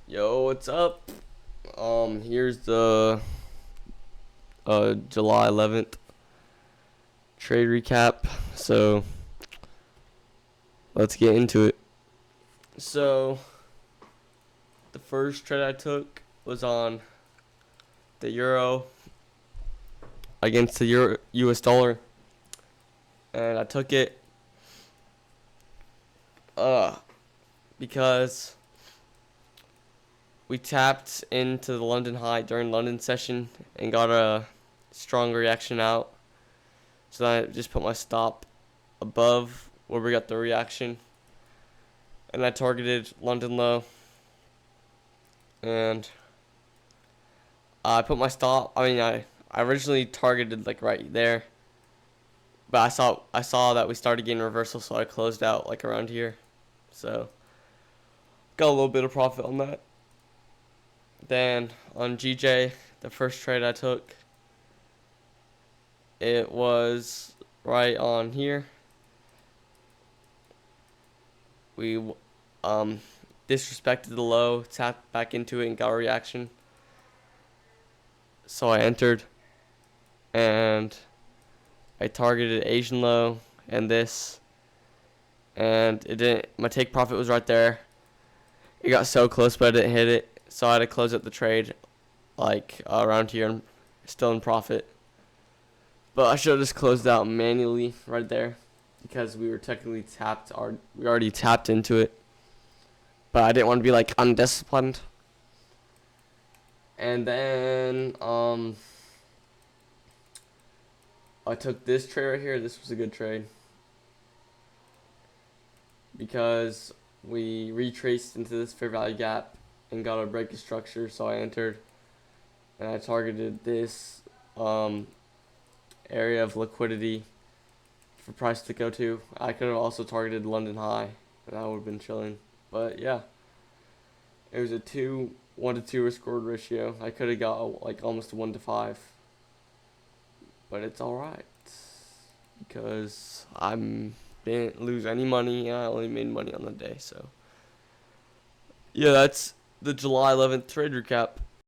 Yo, what's up? Here's the July 11th trade recap. So, let's get into it. So, the first trade I took was on the euro against the US dollar, and I took it because we tapped into the London high during London session and got a strong reaction out. So then I just put my stop above where we got the reaction, and I targeted London low, and I put my stop. I originally targeted like right there, but I saw that we started getting reversal, so I closed out like around here. So got a little bit of profit on that. Then on GJ, the first trade I took, it was right on here. We disrespected the low, tapped back into it, and got a reaction. So I entered, and I targeted Asian low and this, and it didn't. My take profit was right there. It got so close, but I didn't hit it, so I had to close up the trade, like around here, and still in profit. But I should have just closed out manually right there, because we were technically tapped. We already tapped into it, but I didn't want to be like undisciplined. And then I took this trade right here. This was a good trade because we retraced into this fair value gap and got a break of structure. So I entered, and I targeted this area of liquidity for price to go to. I could have also targeted London high, and that would have been chilling. But yeah, it was a 1-to-2 risk reward ratio. I could have got like almost a 1-to-5, but it's all right because I didn't lose any money. I only made money on the day. So yeah, that's the July 11th trade recap.